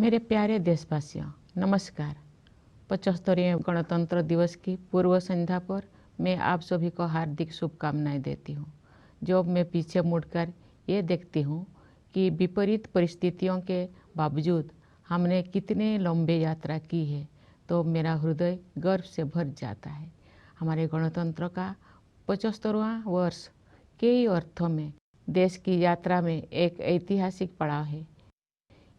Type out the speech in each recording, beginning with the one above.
मेरे प्यारे देशवासियों, नमस्कार। 75वें गणतंत्र दिवस की पूर्व संध्या पर मैं आप सभी को हार्दिक शुभकामनाएं देती हूँ। जब मैं पीछे मुड़कर ये देखती हूँ कि विपरीत परिस्थितियों के बावजूद हमने कितने लंबे यात्रा की है, तो मेरा हृदय गर्व से भर जाता है। हमारे गणतंत्र का 75वां वर्ष कई अर्थों में देश की यात्रा में एक ऐतिहासिक पड़ाव है।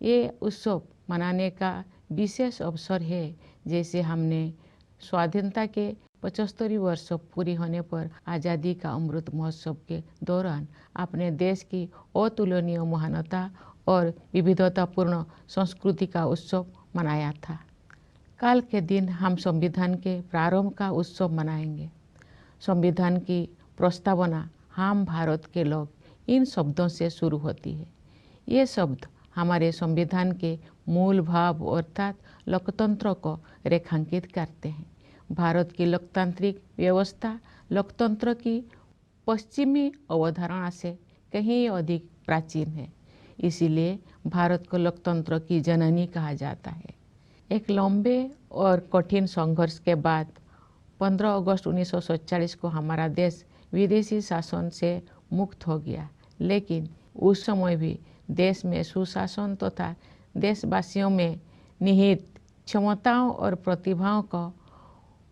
ये उत्सव मनाने का विशेष अवसर है, जैसे हमने स्वाधीनता के 75 वर्ष पूरी होने पर आज़ादी का अमृत महोत्सव के दौरान अपने देश की अतुलनीय महानता और विविधतापूर्ण संस्कृति का उत्सव मनाया था। कल के दिन हम संविधान के प्रारंभ का उत्सव मनाएंगे। संविधान की प्रस्तावना हम भारत के लोग इन शब्दों से शुरू होती है। ये शब्द हमारे संविधान के मूल भाव अर्थात लोकतंत्र को रेखांकित करते हैं। भारत की लोकतांत्रिक व्यवस्था लोकतंत्र की पश्चिमी अवधारणा से कहीं अधिक प्राचीन है, इसीलिए भारत को लोकतंत्र की जननी कहा जाता है। एक लंबे और कठिन संघर्ष के बाद 15 अगस्त 1947 को हमारा देश विदेशी शासन से मुक्त हो गया, लेकिन उस समय भी देश में सुशासन तथा देशवासियों में निहित क्षमताओं और प्रतिभाओं को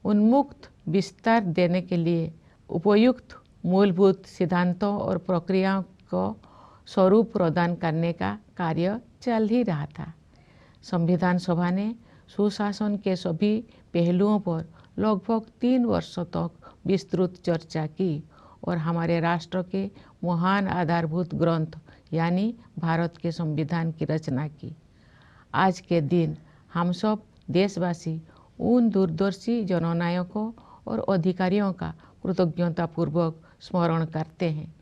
उन्मुक्त विस्तार देने के लिए उपयुक्त मूलभूत सिद्धांतों और प्रक्रियाओं को स्वरूप प्रदान करने का कार्य चल ही रहा था। संविधान सभा ने सुशासन के सभी पहलुओं पर लगभग 3 वर्षों तक विस्तृत चर्चा की और हमारे राष्ट्र के महान आधारभूत ग्रंथ यानी भारत के संविधान की रचना की। आज के दिन हम सब देशवासी उन दूरदर्शी जननायकों और अधिकारियों का कृतज्ञतापूर्वक स्मरण करते हैं,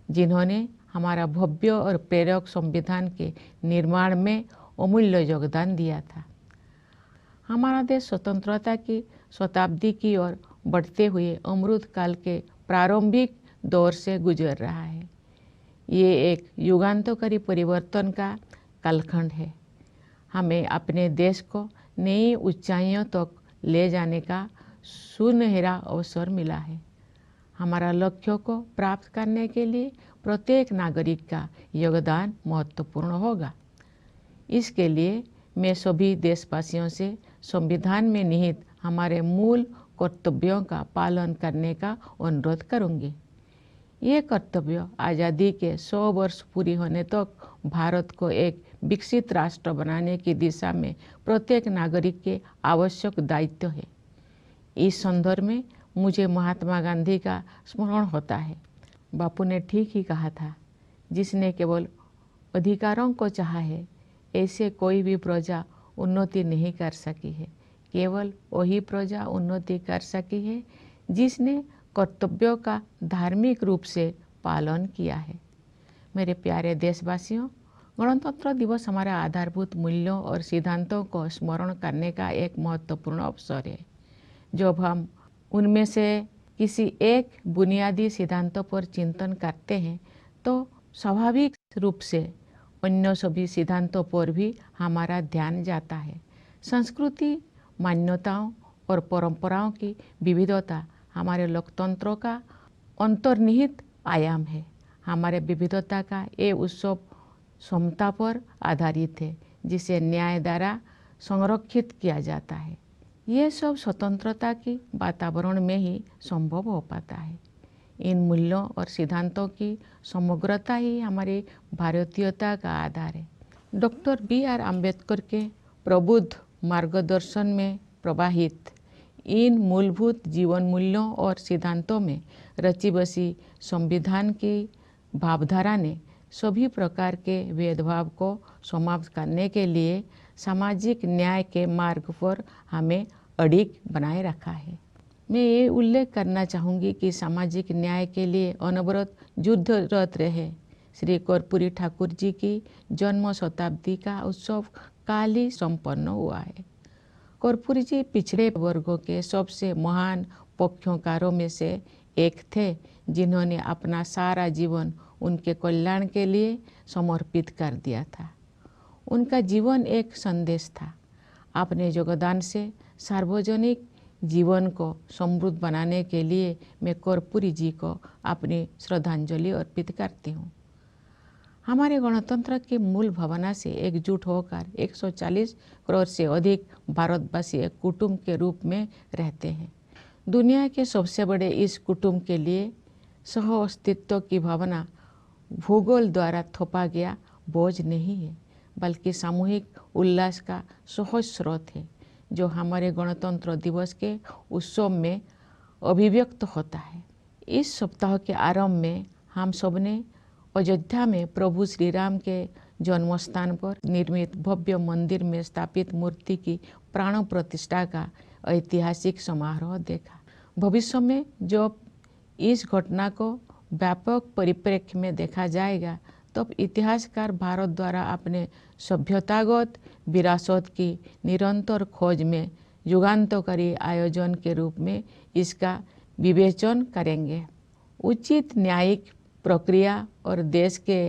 जिन्होंने हमारा भव्य और प्रेरक संविधान के निर्माण में अमूल्य योगदान दिया था। हमारा देश स्वतंत्रता की शताब्दी की ओर बढ़ते हुए अमृत काल के प्रारंभिक दौर से गुजर रहा है। ये एक युगांतकारी परिवर्तन का कालखंड है। हमें अपने देश को नई ऊंचाइयों तक ले जाने का सुनहरा अवसर मिला है। हमारा लक्ष्यों को प्राप्त करने के लिए प्रत्येक नागरिक का योगदान महत्वपूर्ण होगा। इसके लिए मैं सभी देशवासियों से संविधान में निहित हमारे मूल कर्तव्यों का पालन करने का अनुरोध करूंगी। ये कर्तव्य आज़ादी के 100 वर्ष पूरी होने तक भारत को एक विकसित राष्ट्र बनाने की दिशा में प्रत्येक नागरिक के आवश्यक दायित्व है। इस संदर्भ में मुझे महात्मा गांधी का स्मरण होता है। बापू ने ठीक ही कहा था, जिसने केवल अधिकारों को चाहा है, ऐसे कोई भी प्रजा उन्नति नहीं कर सकी है। केवल वही प्रजा उन्नति कर सकी है जिसने कर्तव्यों का धार्मिक रूप से पालन किया है। मेरे प्यारे देशवासियों, गणतंत्र दिवस हमारे आधारभूत मूल्यों और सिद्धांतों को स्मरण करने का एक महत्वपूर्ण अवसर है। जब हम उनमें से किसी एक बुनियादी सिद्धांतों पर चिंतन करते हैं, तो स्वाभाविक रूप से अन्य सभी सिद्धांतों पर भी हमारा ध्यान जाता है। संस्कृति, मान्यताओं और परंपराओं की विविधता हमारे लोकतंत्र का अंतर्निहित आयाम है। हमारे विविधता का ये उत्सव समता पर आधारित है, जिसे न्याय द्वारा संरक्षित किया जाता है। ये सब स्वतंत्रता की वातावरण में ही संभव हो पाता है। इन मूल्यों और सिद्धांतों की समग्रता ही हमारी भारतीयता का आधार है। Doctor B.R. अम्बेडकर के प्रबुद्ध मार्गदर्शन में प्रवाहित इन मूलभूत जीवन मूल्यों और सिद्धांतों में रची बसी संविधान की भावधारा ने सभी प्रकार के भेदभाव को समाप्त करने के लिए सामाजिक न्याय के मार्ग पर हमें अडिग बनाए रखा है। मैं ये उल्लेख करना चाहूँगी कि सामाजिक न्याय के लिए अनवरत युद्धरत रहे श्री कर्पूरी ठाकुर जी की जन्म शताब्दी का उत्सव काल ही संपन्न हुआ है। कर्पूरी जी पिछड़े वर्गों के सबसे महान पक्षकारों में से एक थे, जिन्होंने अपना सारा जीवन उनके कल्याण के लिए समर्पित कर दिया था। उनका जीवन एक संदेश था। अपने योगदान से सार्वजनिक जीवन को समृद्ध बनाने के लिए मैं कर्पूरी जी को अपनी श्रद्धांजलि अर्पित करती हूँ। हमारे गणतंत्र की मूल भावना से एकजुट होकर 140 करोड़ से अधिक भारतवासी एक कुटुंब के रूप में रहते हैं। दुनिया के सबसे बड़े इस कुटुंब के लिए सह अस्तित्व की भावना भूगोल द्वारा थोपा गया बोझ नहीं है, बल्कि सामूहिक उल्लास का सहज स्रोत है, जो हमारे गणतंत्र दिवस के उत्सव में अभिव्यक्त होता है। इस सप्ताह के आरंभ में हम सबने अयोध्या में प्रभु श्री राम के जन्म स्थान पर निर्मित भव्य मंदिर में स्थापित मूर्ति की प्राण प्रतिष्ठा का ऐतिहासिक समारोह देखा। भविष्य में जब इस घटना को व्यापक परिप्रेक्ष्य में देखा जाएगा, तब इतिहासकार भारत द्वारा अपने सभ्यतागत विरासत की निरंतर खोज में युगांतकारी आयोजन के रूप में इसका विवेचन करेंगे। उचित न्यायिक प्रक्रिया और देश के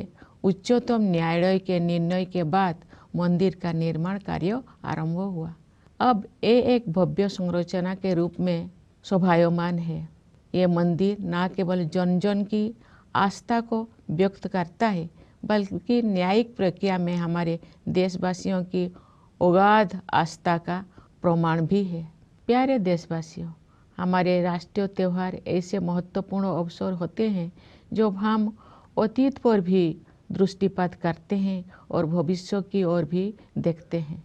उच्चतम न्यायालय के निर्णय के बाद मंदिर का निर्माण कार्य आरंभ हुआ। अब ये एक भव्य संरचना के रूप में शोभायमान है। ये मंदिर न केवल जन जन की आस्था को व्यक्त करता है, बल्कि न्यायिक प्रक्रिया में हमारे देशवासियों की अगाध आस्था का प्रमाण भी है। प्यारे देशवासियों, हमारे राष्ट्रीय त्यौहार ऐसे महत्वपूर्ण अवसर होते हैं जब हम अतीत पर भी दृष्टिपात करते हैं और भविष्य की ओर भी देखते हैं।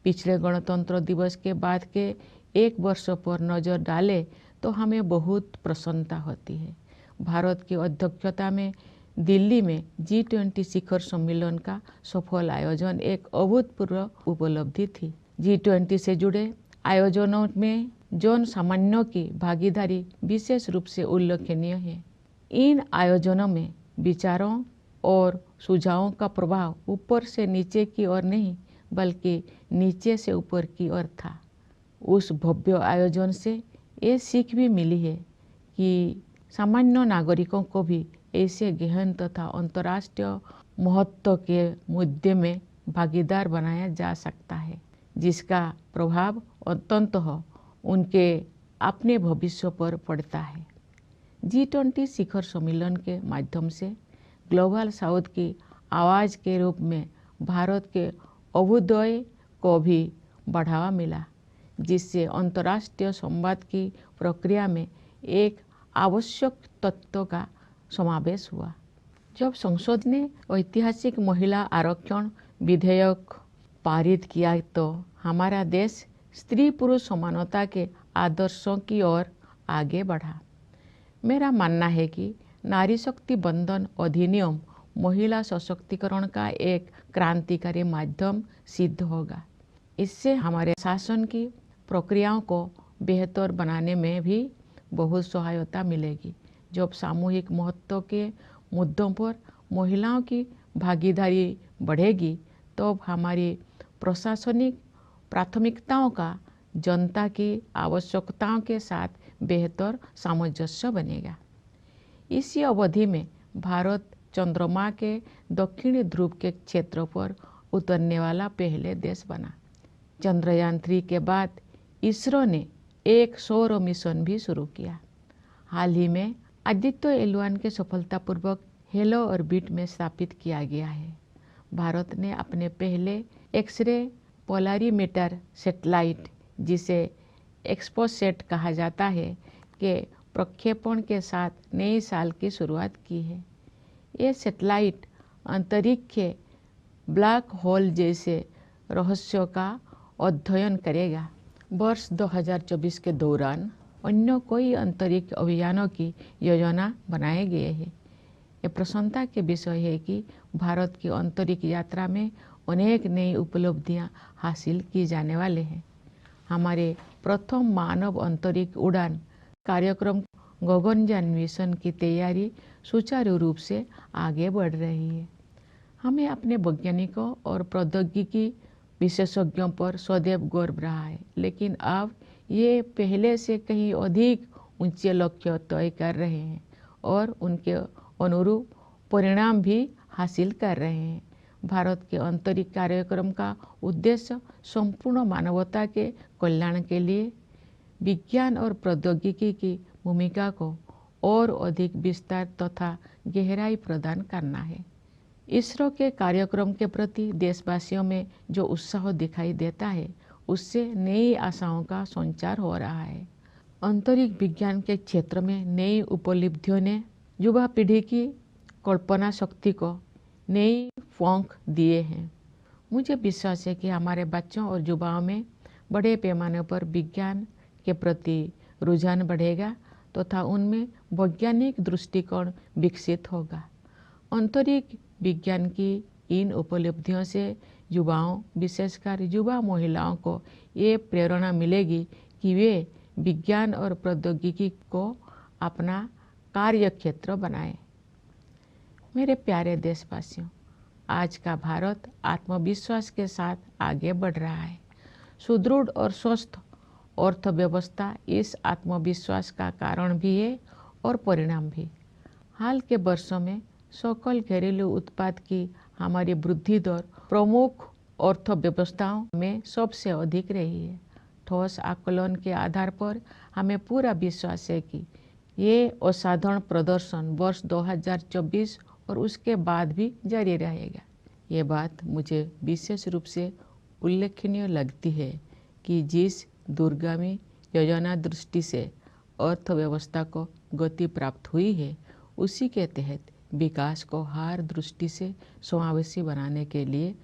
पिछले गणतंत्र दिवस के बाद के एक वर्ष पर नज़र डालें तो हमें बहुत प्रसन्नता होती है। भारत की अध्यक्षता में दिल्ली में G20 शिखर सम्मेलन का सफल आयोजन एक अभूतपूर्व उपलब्धि थी। G20 से जुड़े आयोजनों में जन सामान्यों की भागीदारी विशेष रूप से उल्लेखनीय है। इन आयोजनों में विचारों और सुझावों का प्रभाव ऊपर से नीचे की ओर नहीं, बल्कि नीचे से ऊपर की ओर था। उस भव्य आयोजन से ये सीख भी मिली है कि सामान्य नागरिकों को भी ऐसे गहन तथा अंतर्राष्ट्रीय महत्व के मुद्दे में भागीदार बनाया जा सकता है, जिसका प्रभाव अंततः उनके अपने भविष्य पर पड़ता है। G20 शिखर सम्मेलन के माध्यम से ग्लोबल साउथ की आवाज़ के रूप में भारत के अभ्युदय को भी बढ़ावा मिला, जिससे अंतर्राष्ट्रीय संवाद की प्रक्रिया में एक आवश्यक तत्व का समावेश हुआ। जब संसद ने ऐतिहासिक महिला आरक्षण विधेयक पारित किया, तो हमारा देश स्त्री पुरुष समानता के आदर्शों की ओर आगे बढ़ा। मेरा मानना है कि नारी शक्ति बंधन अधिनियम महिला सशक्तिकरण का एक क्रांतिकारी माध्यम सिद्ध होगा। इससे हमारे शासन की प्रक्रियाओं को बेहतर बनाने में भी बहुत सहायता मिलेगी। जब सामूहिक महत्व के मुद्दों पर महिलाओं की भागीदारी बढ़ेगी, तो हमारी प्रशासनिक प्राथमिकताओं का जनता की आवश्यकताओं के साथ बेहतर सामंजस्य बनेगा। इसी अवधि में भारत चंद्रमा के दक्षिणी ध्रुव के क्षेत्र पर उतरने वाला पहले देश बना। चंद्रयान 3 के बाद इसरो ने एक सौर मिशन भी शुरू किया। हाल ही में आदित्य L1 के सफलतापूर्वक हेलो ऑर्बिट में स्थापित किया गया है। भारत ने अपने पहले एक्सरे पोलरीमीटर सैटेलाइट, जिसे एक्सपोसेट कहा जाता है, के प्रक्षेपण के साथ नए साल की शुरुआत की है। ये सैटेलाइट अंतरिक्ष ब्लैक होल जैसे रहस्यों का अध्ययन करेगा। वर्ष 2024 के दौरान अन्य कोई अंतरिक्ष अभियानों की योजना बनाए गए हैं। ये प्रसन्नता के विषय है कि भारत की अंतरिक्ष यात्रा में अनेक नई उपलब्धियां हासिल की जाने वाले हैं। हमारे प्रथम मानव अंतरिक्ष उड़ान कार्यक्रम गगनयान मिशन की तैयारी सुचारू रूप से आगे बढ़ रही है। हमें अपने वैज्ञानिकों और प्रौद्योगिकी विशेषज्ञों पर सदैव गर्व रहा है, लेकिन अब ये पहले से कहीं अधिक ऊंचे लक्ष्य तय कर रहे हैं और उनके अनुरूप परिणाम भी हासिल कर रहे हैं। भारत के आंतरिक कार्यक्रम का उद्देश्य संपूर्ण मानवता के कल्याण के लिए विज्ञान और प्रौद्योगिकी की भूमिका को और अधिक विस्तार तथा गहराई प्रदान करना है। इसरो के कार्यक्रम के प्रति देशवासियों में जो उत्साह दिखाई देता है, उससे नई आशाओं का संचार हो रहा है। अंतरिक्ष विज्ञान के क्षेत्र में नई उपलब्धियों ने युवा पीढ़ी की कल्पना शक्ति को नई पंख दिए हैं। मुझे विश्वास है कि हमारे बच्चों और युवाओं में बड़े पैमाने पर विज्ञान के प्रति रुझान बढ़ेगा तथा उनमें वैज्ञानिक दृष्टिकोण विकसित होगा। अंतरिक्ष विज्ञान की इन उपलब्धियों से युवाओं, विशेषकर युवा महिलाओं को ये प्रेरणा मिलेगी कि वे विज्ञान और प्रौद्योगिकी को अपना कार्य क्षेत्र बनाएं। मेरे प्यारे देशवासियों, आज का भारत आत्मविश्वास के साथ आगे बढ़ रहा है। सुदृढ़ और स्वस्थ अर्थव्यवस्था इस आत्मविश्वास का कारण भी है और परिणाम भी। हाल के वर्षों में सकल घरेलू उत्पाद की हमारी वृद्धि दर प्रमुख अर्थव्यवस्थाओं में सबसे अधिक रही है। ठोस आकलन के आधार पर हमें पूरा विश्वास है कि ये असाधारण प्रदर्शन वर्ष 2024 और उसके बाद भी जारी रहेगा। ये बात मुझे विशेष रूप से उल्लेखनीय लगती है कि जिस दूरगामी योजना दृष्टि से अर्थव्यवस्था को गति प्राप्त हुई है, उसी के तहत विकास को हर दृष्टि से समावेशी बनाने के लिए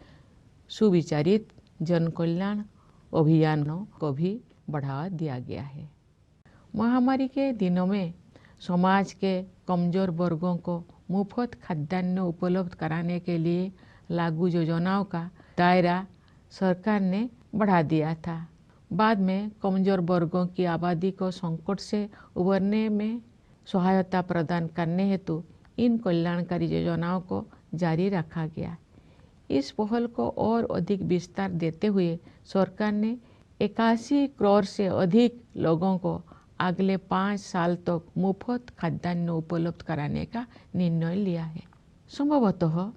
सुविचारित जन कल्याण अभियानों को भी बढ़ावा दिया गया है। महामारी के दिनों में समाज के कमजोर वर्गों को मुफ्त खाद्यान्न उपलब्ध कराने के लिए लागू योजनाओं का दायरा सरकार ने बढ़ा दिया था। बाद में कमजोर वर्गों की आबादी को संकट से उबरने में सहायता प्रदान करने हेतु इन कल्याणकारी योजनाओं को जारी रखा गया। इस पहल को और अधिक विस्तार देते हुए सरकार ने 81 करोड़ से अधिक लोगों को अगले 5 साल तक मुफ्त खाद्यान्न उपलब्ध कराने का निर्णय लिया है। संभवतः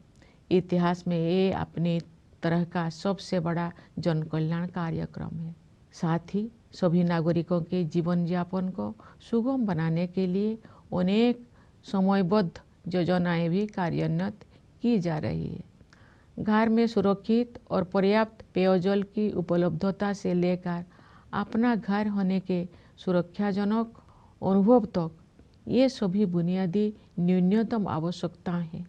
इतिहास में ये अपनी तरह का सबसे बड़ा जन कल्याण कार्यक्रम है। साथ ही सभी नागरिकों के जीवन यापन को सुगम बनाने के लिए अनेक समयबद्ध योजनाएं भी कार्यान्वित की जा रही है। घर में सुरक्षित और पर्याप्त पेयजल की उपलब्धता से लेकर अपना घर होने के सुरक्षाजनक अनुभव तक, ये सभी बुनियादी न्यूनतम आवश्यकताएं हैं,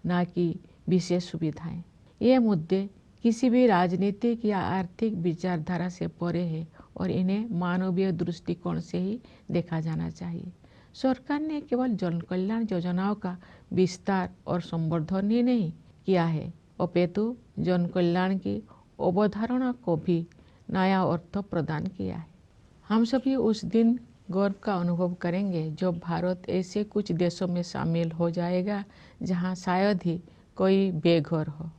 न कि विशेष सुविधाएं। ये मुद्दे किसी भी राजनीतिक या आर्थिक विचारधारा से परे है और इन्हें मानवीय दृष्टिकोण से ही देखा जाना चाहिए। सरकार ने केवल जन कल्याण योजनाओं का विस्तार और संवर्धन ही नहीं किया है, अपितु जन कल्याण की अवधारणा को भी नया अर्थ प्रदान किया है। हम सभी उस दिन गर्व का अनुभव करेंगे जब भारत ऐसे कुछ देशों में शामिल हो जाएगा जहां शायद ही कोई बेघर हो।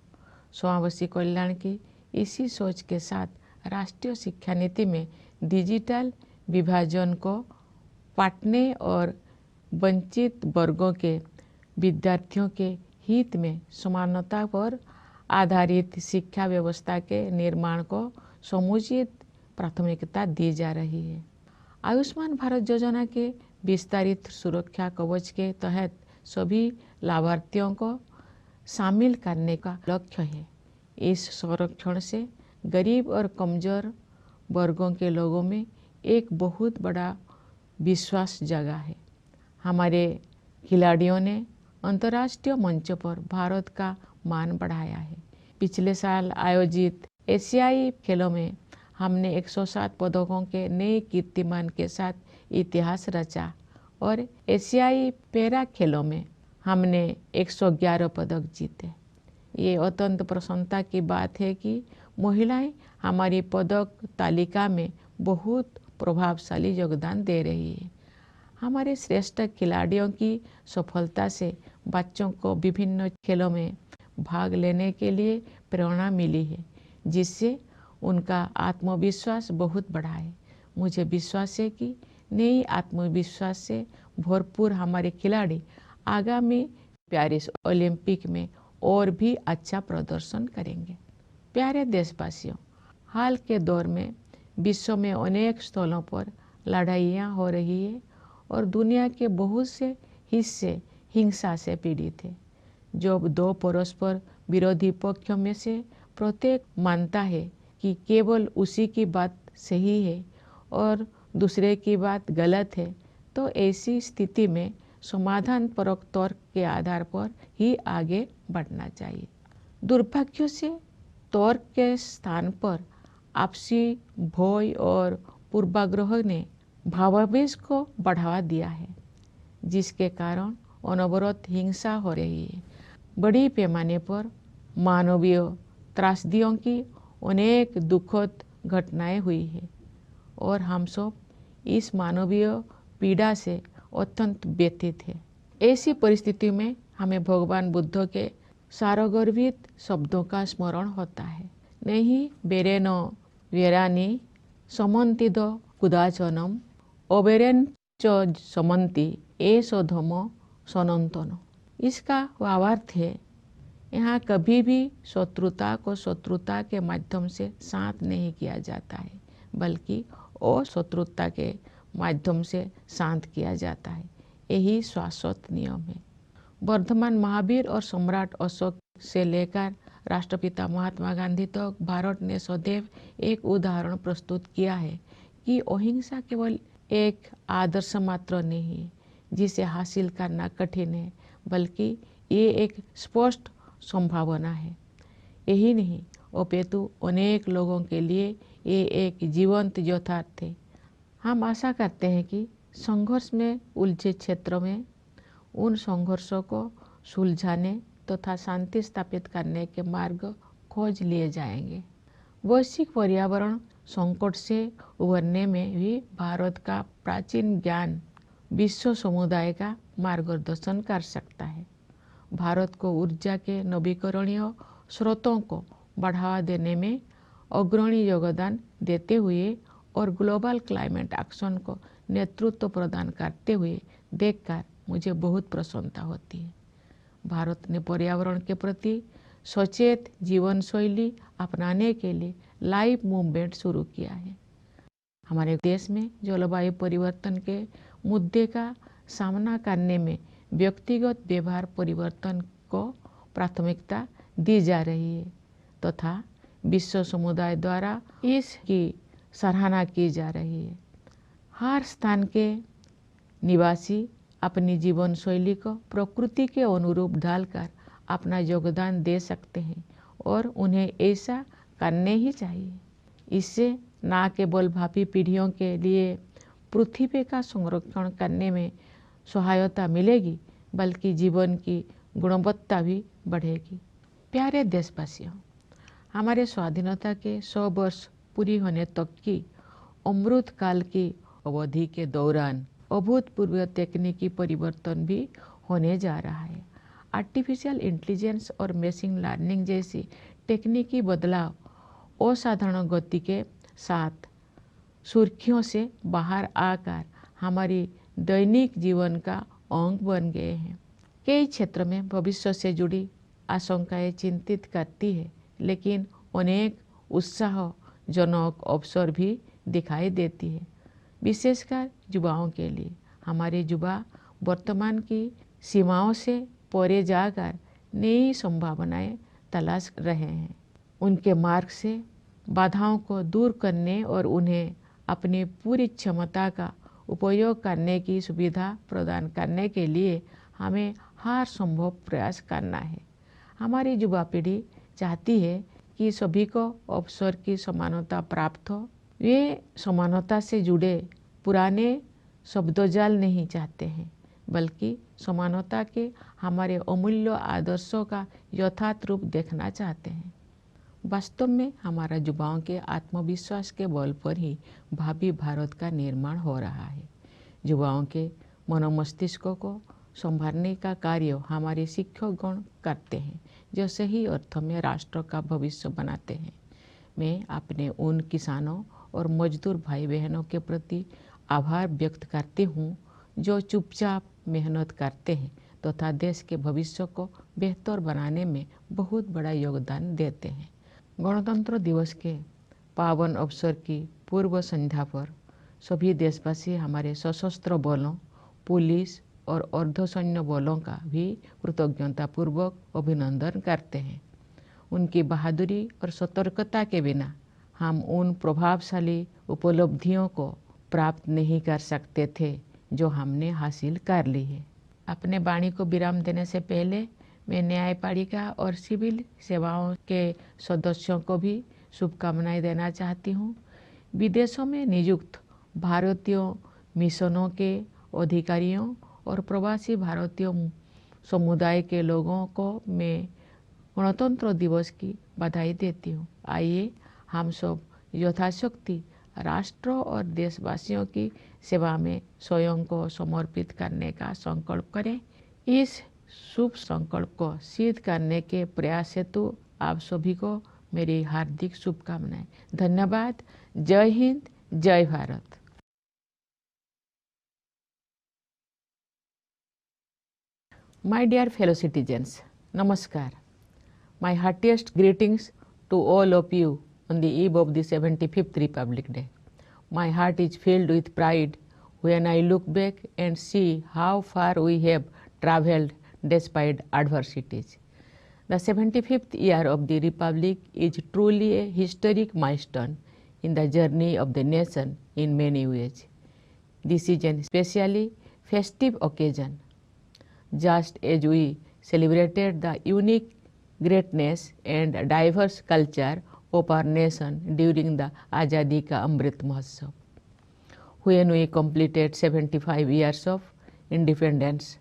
समावेशी कल्याण की इसी सोच के साथ राष्ट्रीय शिक्षा नीति में डिजिटल विभाजन को पाटने और वंचित वर्गों के विद्यार्थियों के हित में समानता पर आधारित शिक्षा व्यवस्था के निर्माण को समुचित प्राथमिकता दी जा रही है। आयुष्मान भारत योजना के विस्तारित सुरक्षा कवच के तहत सभी लाभार्थियों को शामिल करने का लक्ष्य है। इस संरक्षण से गरीब और कमजोर वर्गों के लोगों में एक बहुत बड़ा विश्वास जगा है। हमारे खिलाड़ियों ने अंतर्राष्ट्रीय मंच पर भारत का मान बढ़ाया है। पिछले साल आयोजित एशियाई खेलों में हमने 107 पदकों के नए कीर्तिमान के साथ इतिहास रचा और एशियाई पैरा खेलों में हमने 111 पदक जीते। ये अत्यंत प्रसन्नता की बात है कि महिलाएं हमारी पदक तालिका में बहुत प्रभावशाली योगदान दे रही है। हमारे श्रेष्ठ खिलाड़ियों की सफलता से बच्चों को विभिन्न खेलों में भाग लेने के लिए प्रेरणा मिली है, जिससे उनका आत्मविश्वास बहुत बढ़ा है। मुझे विश्वास है कि नई आत्मविश्वास से भरपूर हमारे खिलाड़ी आगामी पेरिस ओलंपिक में और भी अच्छा प्रदर्शन करेंगे। प्यारे देशवासियों, हाल के दौर में विश्व में अनेक स्थलों पर लड़ाइयाँ हो रही है और दुनिया के बहुत से हिस्से हिंसा से पीड़ित है। जब दो परस्पर विरोधी पक्षों में से प्रत्येक मानता है कि केवल उसी की बात सही है और दूसरे की बात गलत है, तो ऐसी स्थिति में समाधान परक तर्क के आधार पर ही आगे बढ़ना चाहिए। दुर्भाग्य से तर्क के स्थान पर आपसी भय और पूर्वाग्रह ने भावावेश को बढ़ावा दिया है, जिसके कारण अनवरत हिंसा हो रही है। बड़ी पैमाने पर मानवीय त्रासदियों की अनेक दुखद घटनाएं हुई है और हम सब इस मानवीय पीड़ा से अत्यंत व्यथित है। ऐसी परिस्थिति में हमें भगवान बुद्ध के सारगर्भित शब्दों का स्मरण होता है। नहीं बेरेन वेरानी समन्तिद कुदाचनम अबेरेन च समन्ति एसो धम सनंतन। इसका भावार्थ है, यहाँ कभी भी शत्रुता को शत्रुता के माध्यम से शांत नहीं किया जाता है, बल्कि अशत्रुता के माध्यम से शांत किया जाता है। यही शाश्वत नियम है। वर्धमान महावीर और सम्राट अशोक से लेकर राष्ट्रपिता महात्मा गांधी तक भारत ने सदैव एक उदाहरण प्रस्तुत किया है कि अहिंसा केवल एक आदर्श मात्र नहीं है जिसे हासिल करना कठिन है, बल्कि ये एक स्पष्ट संभावना है। यही नहीं, अपितु अनेक लोगों के लिए ये एक जीवंत यथार्थ है। हम आशा करते हैं कि संघर्ष में उलझे क्षेत्रों में उन संघर्षों को सुलझाने तथा शांति स्थापित करने के मार्ग खोज लिए जाएंगे। वैश्विक पर्यावरण संकट से उबरने में भी भारत का प्राचीन ज्ञान विश्व समुदाय का मार्गदर्शन कर सकता है। भारत को ऊर्जा के नवीकरणीय स्रोतों को बढ़ावा देने में अग्रणी योगदान देते हुए और ग्लोबल क्लाइमेट एक्शन को नेतृत्व प्रदान करते हुए देखकर मुझे बहुत प्रसन्नता होती है। भारत ने पर्यावरण के प्रति सचेत जीवन शैली अपनाने के लिए लाइव मूवमेंट शुरू किया है। हमारे देश में जलवायु परिवर्तन के मुद्दे का सामना करने में व्यक्तिगत व्यवहार परिवर्तन को प्राथमिकता दी जा रही है तथा विश्व समुदाय द्वारा इसकी सराहना की जा रही है। हर स्थान के निवासी अपनी जीवन शैली को प्रकृति के अनुरूप ढालकर अपना योगदान दे सकते हैं और उन्हें ऐसा करने ही चाहिए। इससे न केवल भावी पीढ़ियों के लिए पृथ्वी का संरक्षण करने में सहायता मिलेगी, बल्कि जीवन की गुणवत्ता भी बढ़ेगी। प्यारे देशवासियों, हमारे स्वाधीनता के 100 वर्ष पूरी होने तक की अमृत काल की अवधि के दौरान अभूतपूर्व तकनीकी परिवर्तन भी होने जा रहा है। आर्टिफिशियल इंटेलिजेंस और मशीन लर्निंग जैसी तकनीकी बदलाव असाधारण गति के साथ सुर्खियों से बाहर आकर हमारी दैनिक जीवन का अंग बन गए हैं। कई क्षेत्र में भविष्य से जुड़ी आशंकाएं चिंतित करती है, लेकिन अनेक उत्साहजनक अवसर भी दिखाई देती है, विशेषकर युवाओं के लिए। हमारे युवा वर्तमान की सीमाओं से परे जाकर नई संभावनाएं तलाश रहे हैं। उनके मार्ग से बाधाओं को दूर करने और उन्हें अपनी पूरी क्षमता का उपयोग करने की सुविधा प्रदान करने के लिए हमें हर संभव प्रयास करना है। हमारी युवा पीढ़ी चाहती है कि सभी को अवसर की समानता प्राप्त हो। वे समानता से जुड़े पुराने शब्दजाल नहीं चाहते हैं, बल्कि समानता के हमारे अमूल्य आदर्शों का यथार्थ रूप देखना चाहते हैं। वास्तव में हमारा युवाओं के आत्मविश्वास के बल पर ही भावी भारत का निर्माण हो रहा है। युवाओं के मनोमस्तिष्क को संभालने का कार्य हमारे शिक्षकगण करते हैं, जो सही अर्थों में राष्ट्र का भविष्य बनाते हैं। मैं अपने उन किसानों और मजदूर भाई बहनों के प्रति आभार व्यक्त करती हूँ जो चुपचाप मेहनत करते हैं तथा देश के भविष्य को बेहतर बनाने में बहुत बड़ा योगदान देते हैं। गणतंत्र दिवस के पावन अवसर की पूर्व संध्या पर सभी देशवासी हमारे सशस्त्र बलों, पुलिस और अर्धसैन्य बलों का भी कृतज्ञतापूर्वक अभिनंदन करते हैं। उनकी बहादुरी और सतर्कता के बिना हम उन प्रभावशाली उपलब्धियों को प्राप्त नहीं कर सकते थे जो हमने हासिल कर ली है। अपने वाणी को विराम देने से पहले मैं न्यायपालिका और सिविल सेवाओं के सदस्यों को भी शुभकामनाएं देना चाहती हूँ। विदेशों में नियुक्त भारतीय मिशनों के अधिकारियों और प्रवासी भारतीय समुदाय के लोगों को मैं गणतंत्र दिवस की बधाई देती हूँ। आइए हम सब यथाशक्ति राष्ट्र और देशवासियों की सेवा में स्वयं को समर्पित करने का संकल्प करें। इस शुभ संकल्प को सिद्ध करने के प्रयास हेतु आप सभी को मेरी हार्दिक शुभकामनाएं। धन्यवाद। जय हिंद, जय Bharat. My dear fellow citizens, Namaskar. My heartiest greetings to all of you on the eve of the 75th Republic Day. My heart is filled with pride when I look back and see how far we have traveled despite adversities. The 75th year of the Republic is truly a historic milestone in the journey of the nation in many ways. This is an especially festive occasion, just as we celebrated the unique greatness and diverse culture of our nation during the Azadi Ka Amrit Mahotsav, when we completed 75 years of independence.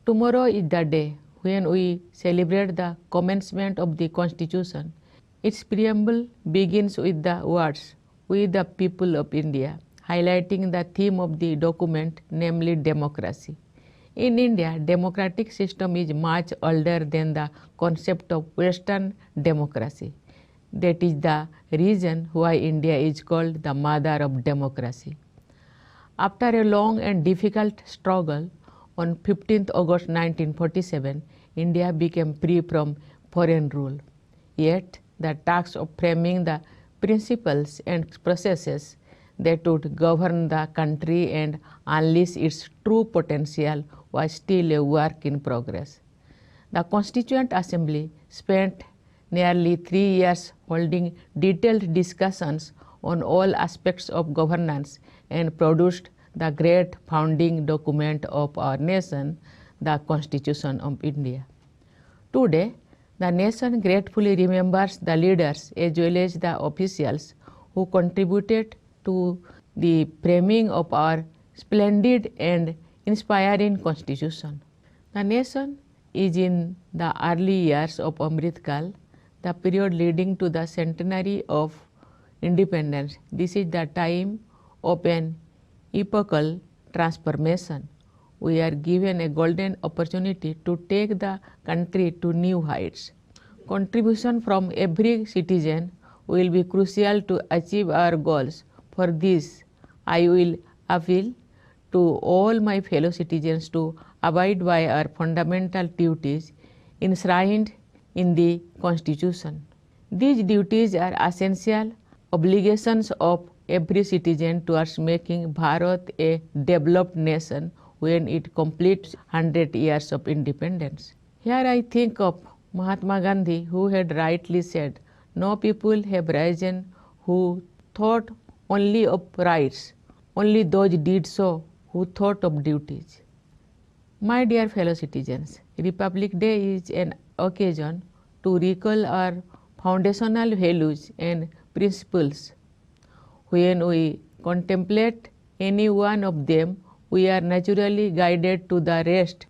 Tomorrow is the day when we celebrate the commencement of the Constitution. Its preamble begins with the words, "We the people of India," highlighting the theme of the document, namely democracy. In India, democratic system is much older than the concept of Western democracy. That is the reason why India is called the mother of democracy. After a long and difficult struggle, on 15th August 1947, India became free from foreign rule. Yet, the task of framing the principles and processes that would govern the country and unleash its true potential was still a work in progress. The Constituent Assembly spent nearly 3 years holding detailed discussions on all aspects of governance and produced the great founding document of our nation, the Constitution of India. Today, the nation gratefully remembers the leaders as well as the officials who contributed to the framing of our splendid and inspiring Constitution. The nation is in the early years of Amrit Kal, the period leading to the centenary of independence. This is the time of an epochal transformation. We are given a golden opportunity to take the country to new heights. Contribution from every citizen will be crucial to achieve our goals. For this, I will appeal to all my fellow citizens to abide by our fundamental duties enshrined in the Constitution. These duties are essential obligations of every citizen towards making Bharat a developed nation when it completes 100 years of independence. Here I think of Mahatma Gandhi, who had rightly said, "No people have risen who thought only of rights, only those did so who thought of duties." My dear fellow citizens, Republic Day is an occasion to recall our foundational values and principles. When we contemplate any one of them, we are naturally guided to the rest.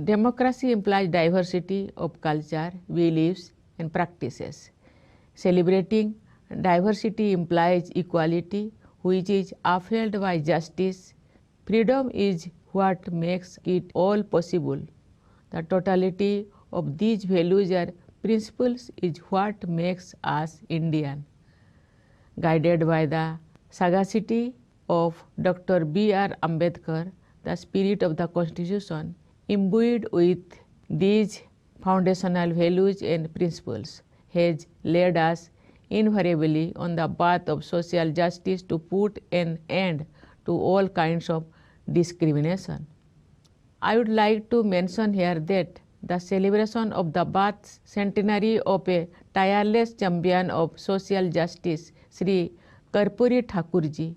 Democracy implies diversity of culture, beliefs, and practices. Celebrating diversity implies equality, which is upheld by justice. Freedom is what makes it all possible. The totality of these values or principles is what makes us Indian. Guided by the sagacity of Dr. B.R. Ambedkar, the spirit of the Constitution imbued with these foundational values and principles, has led us invariably on the path of social justice to put an end to all kinds of discrimination. I would like to mention here that the celebration of the birth centenary of a tireless champion of social justice, Sri Karpuri Thakurji,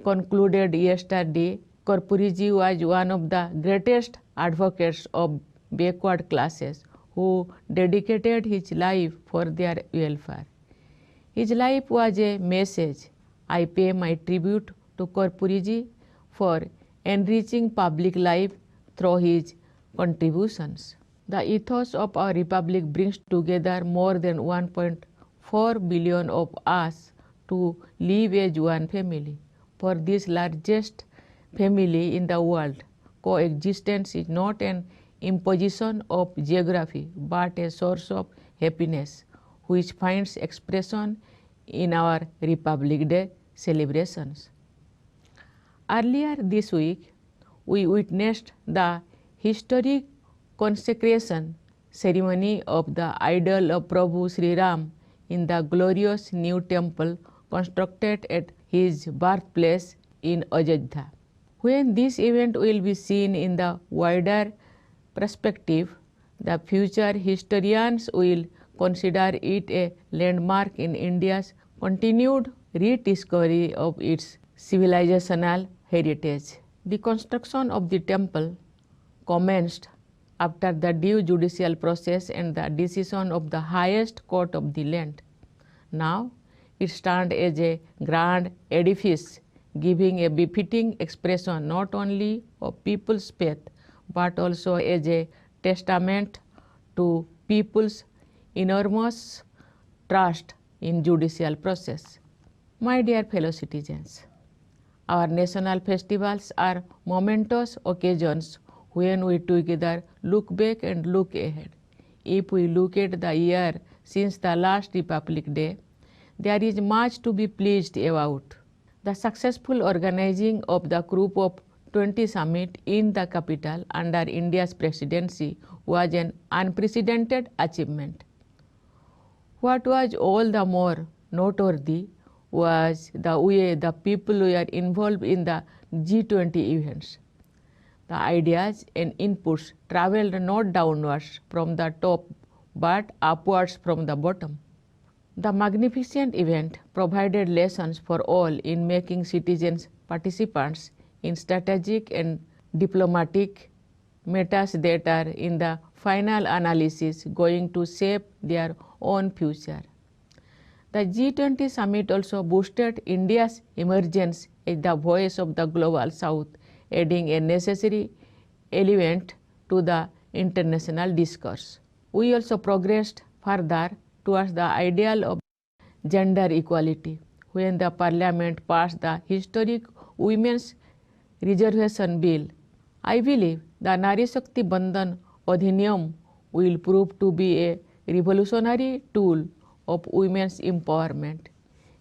concluded yesterday. Karpuriji was one of the greatest advocates of backward classes who dedicated his life for their welfare. His life was a message. I pay my tribute to Karpuriji for enriching public life through his contributions. The ethos of our republic brings together more than 1.4 billion of us to live as one family. For this largest family in the world, coexistence is not an imposition of geography but a source of happiness which finds expression in our Republic Day celebrations. Earlier this week, we witnessed the historic consecration ceremony of the idol of Prabhu Sri Ram in the glorious new temple constructed at his birthplace in Ajodhya. When this event will be seen in the wider perspective, the future historians will consider it a landmark in India's continued rediscovery of its civilizational heritage. The construction of the temple commenced after the due judicial process and the decision of the highest court of the land. Now it stands as a grand edifice, giving a befitting expression not only of people's faith but also as a testament to people's enormous trust in judicial process. My dear fellow citizens, our national festivals are momentous occasions when we together look back and look ahead. If we look at the year since the last Republic Day, there is much to be pleased about. The successful organizing of the Group of 20 Summit in the capital under India's presidency was an unprecedented achievement. What was all the more noteworthy was the way the people were involved in the G20 events. The ideas and inputs traveled not downwards from the top but upwards from the bottom. The magnificent event provided lessons for all in making citizens participants in strategic and diplomatic matters that are in the final analysis going to shape their own future. The G20 summit also boosted India's emergence as the voice of the global south, adding a necessary element to the international discourse. We also progressed further towards the ideal of gender equality when the Parliament passed the historic Women's Reservation Bill. I believe the Nari Shakti Bandhan Adhiniyam will prove to be a revolutionary tool of women's empowerment.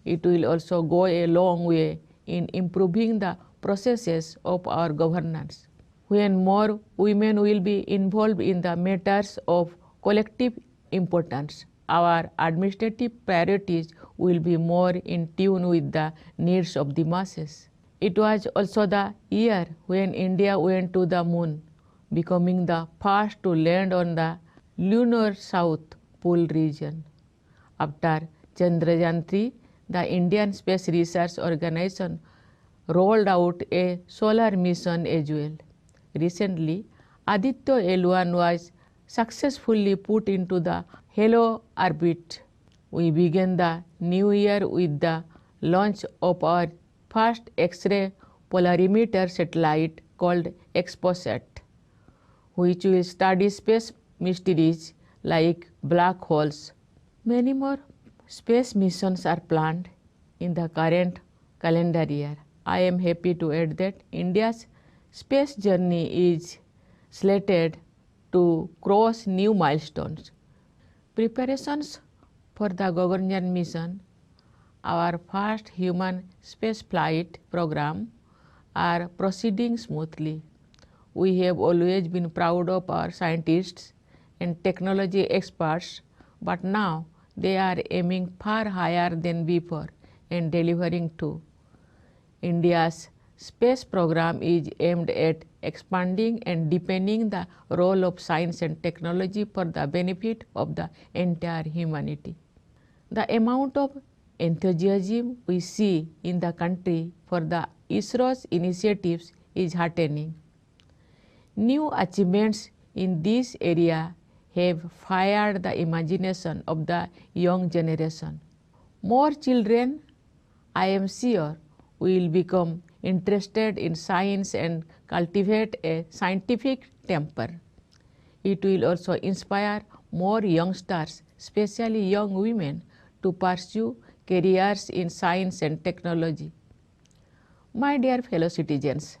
It will also go a long way in improving the processes of our governance. When more women will be involved in the matters of collective importance, our administrative priorities will be more in tune with the needs of the masses. It was also the year when India went to the moon, becoming the first to land on the lunar South Pole region. After Chandrayaan-3, the Indian Space Research Organization rolled out a solar mission as well. Recently, Aditya L1 was successfully put into the halo orbit. We began the new year with the launch of our first X-ray polarimeter satellite called XPOSat, which will study space mysteries like black holes. Many more space missions are planned in the current calendar year. I am happy to add that India's space journey is slated to cross new milestones. Preparations for the Gaganyaan mission, our first human space flight program, are proceeding smoothly. We have always been proud of our scientists and technology experts, but now they are aiming far higher than before and delivering too. India's space program is aimed at expanding and deepening the role of science and technology for the benefit of the entire humanity. The amount of enthusiasm we see in the country for the ISRO's initiatives is heartening. New achievements in this area have fired the imagination of the young generation. More children, I am sure, will become interested in science and cultivate a scientific temper. It will also inspire more youngsters, especially young women, to pursue careers in science and technology. My dear fellow citizens,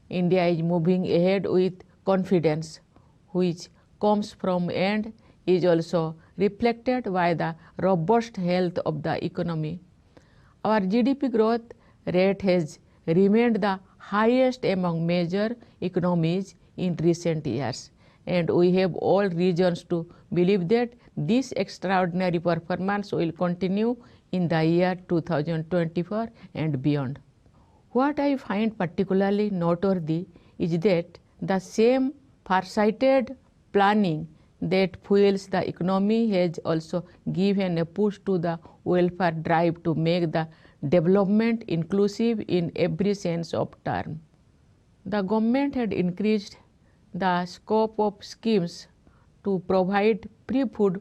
India is moving ahead with confidence, which comes from and is also reflected by the robust health of the economy. Our GDP growth rate has remained the highest among major economies in recent years, and we have all reasons to believe that this extraordinary performance will continue in the year 2024 and beyond. What I find particularly noteworthy is that the same farsighted planning that fuels the economy has also given a push to the welfare drive to make the development inclusive in every sense of term. The government had increased the scope of schemes to provide free food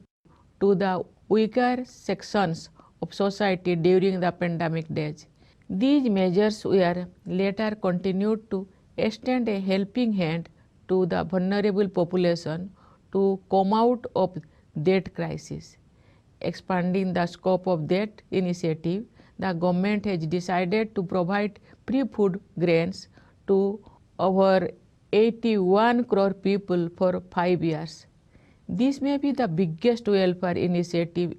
to the weaker sections of society during the pandemic days. These measures were later continued to extend a helping hand to the vulnerable population to come out of that crisis. Expanding the scope of that initiative, the government has decided to provide free food grains to over 81 crore people for 5 years. This may be the biggest welfare initiative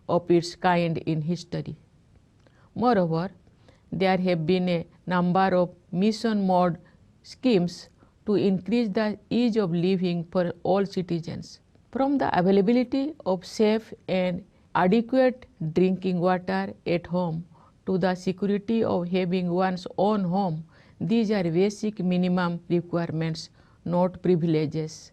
of its kind in history. Moreover, there have been a number of mission mode schemes to increase the ease of living for all citizens. From the availability of safe and adequate drinking water at home to the security of having one's own home, these are basic minimum requirements, not privileges.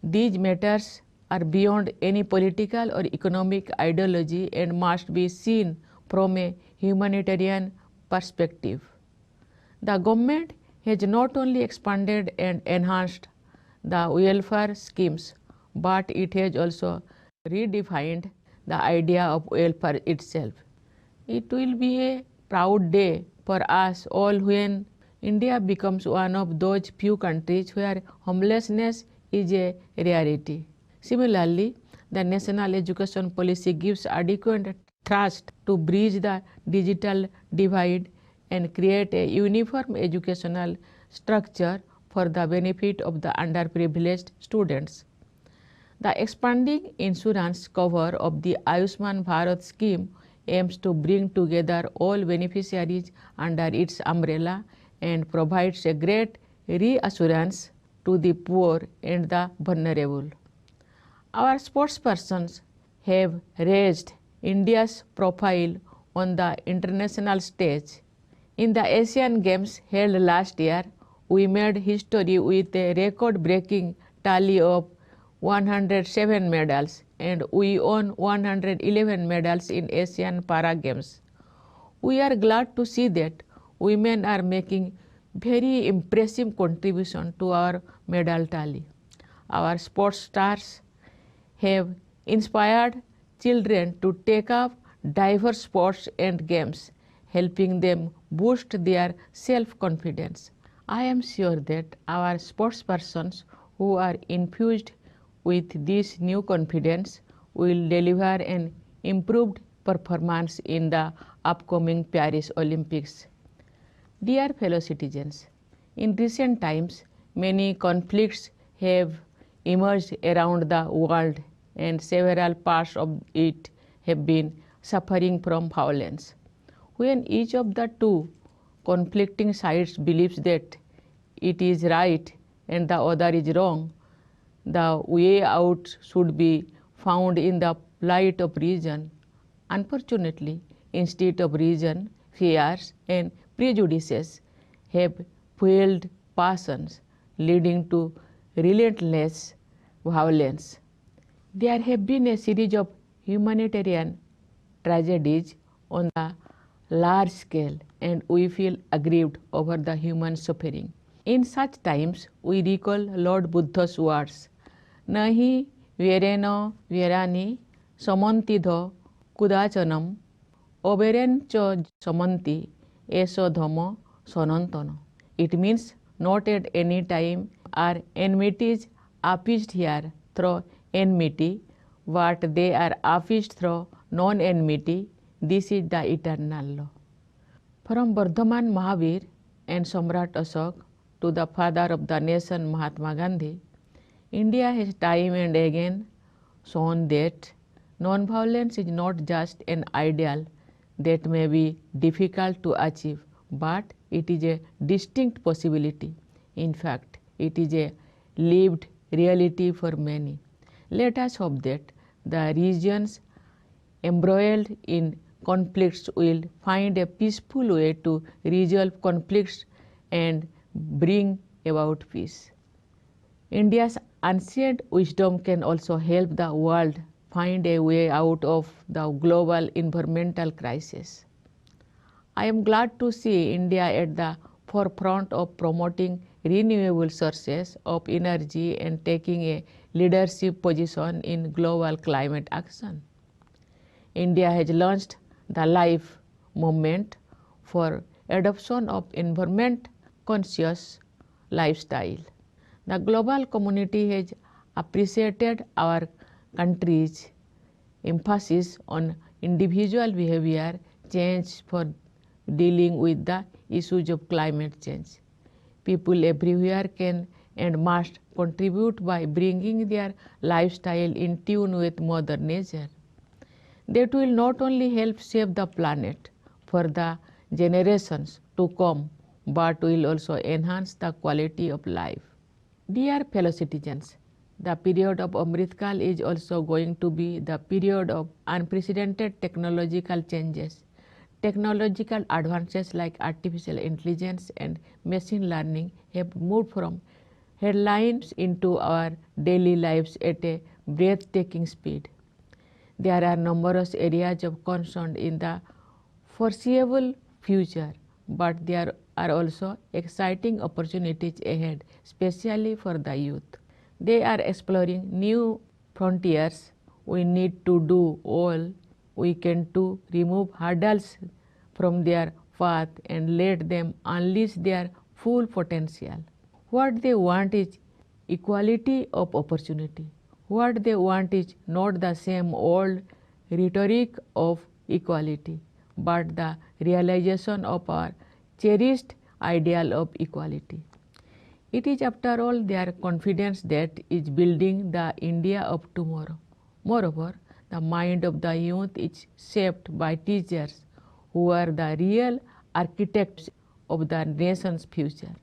These matters are beyond any political or economic ideology and must be seen from a humanitarian perspective. The government has not only expanded and enhanced the welfare schemes, but it has also redefined the idea of welfare itself. It will be a proud day for us all when India becomes one of those few countries where homelessness is a rarity. Similarly, the national education policy gives adequate thrust to bridge the digital divide and create a uniform educational structure for the benefit of the underprivileged students. The expanding insurance cover of the Ayushman Bharat scheme aims to bring together all beneficiaries under its umbrella and provides a great reassurance to the poor and the vulnerable. Our sportspersons have raised India's profile on the international stage. In the Asian Games held last year, we made history with a record-breaking tally of 107 medals, and we won 111 medals in Asian Para Games. We are glad to see that women are making very impressive contribution to our medal tally. Our sports stars have inspired children to take up diverse sports and games, helping them boost their self-confidence. I am sure that our sportspersons who are infused with this new confidence will deliver an improved performance in the upcoming Paris Olympics. Dear fellow citizens, in recent times, many conflicts have emerged around the world and several parts of it have been suffering from violence. When each of the two conflicting sides believes that it is right and the other is wrong, the way out should be found in the plight of reason. Unfortunately, instead of reason, fears and prejudices have fueled passions, leading to relentless violence. There have been a series of humanitarian tragedies on a large scale, and we feel aggrieved over the human suffering. In such times, we recall Lord Buddha's words, Nahi verena verani samanti dha kudachanam oberen cha samanti eso dhamma sanantana. It means not at any time are enmities appeased here through enmity, but they are appeased through non-enmity. This is the eternal law. From Vardhaman Mahavir and Samrat Ashok to the father of the nation Mahatma Gandhi, India has time and again shown that non-violence is not just an ideal that may be difficult to achieve, but it is a distinct possibility. In fact, it is a lived reality for many. Let us hope that the regions embroiled in conflicts will find a peaceful way to resolve conflicts and bring about peace. India's ancient wisdom can also help the world find a way out of the global environmental crisis. I am glad to see India at the forefront of promoting renewable sources of energy and taking a leadership position in global climate action. India has launched the LIFE movement for adoption of environment-conscious lifestyle. The global community has appreciated our country's emphasis on individual behavior change for dealing with the issues of climate change. People everywhere can and must contribute by bringing their lifestyle in tune with Mother Nature. That will not only help save the planet for the generations to come, but will also enhance the quality of life. Dear fellow citizens, the period of Amritkal is also going to be the period of unprecedented technological changes. Technological advances like artificial intelligence and machine learning have moved from headlines into our daily lives at a breathtaking speed. There are numerous areas of concern in the foreseeable future, but there are also exciting opportunities ahead, especially for the youth. They are exploring new frontiers. We need to do all we can to remove hurdles from their path and let them unleash their full potential. What they want is equality of opportunity. What they want is not the same old rhetoric of equality, but the realization of our cherished ideal of equality. It is after all their confidence that is building the India of tomorrow. Moreover, the mind of the youth is shaped by teachers who are the real architects of the nation's future.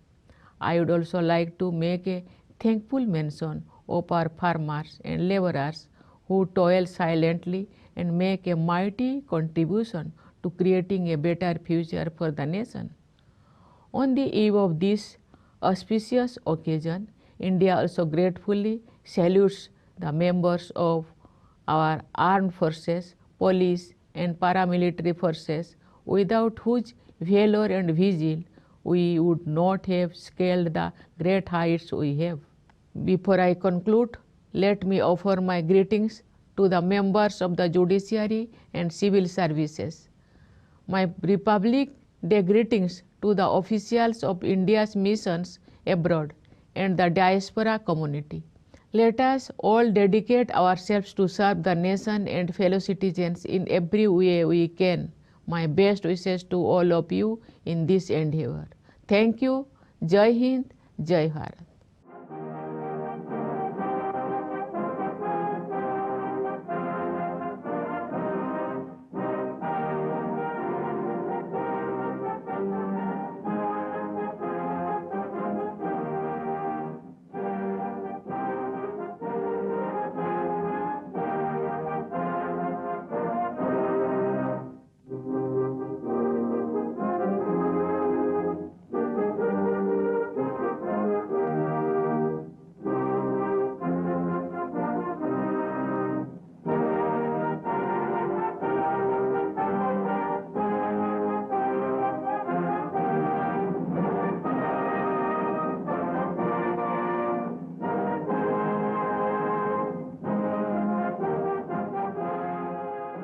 I would also like to make a thankful mention of our farmers and laborers who toil silently and make a mighty contribution to creating a better future for the nation. On the eve of this auspicious occasion, India also gratefully salutes the members of our armed forces, police and paramilitary forces, without whose valor and vigil we would not have scaled the great heights we have. Before I conclude, let me offer my greetings to the members of the judiciary and civil services. My Republic Day greetings to the officials of India's missions abroad and the diaspora community. Let us all dedicate ourselves to serve the nation and fellow citizens in every way we can. My best wishes to all of you in this endeavor. Thank you. Jai Hind, Jai Bharat.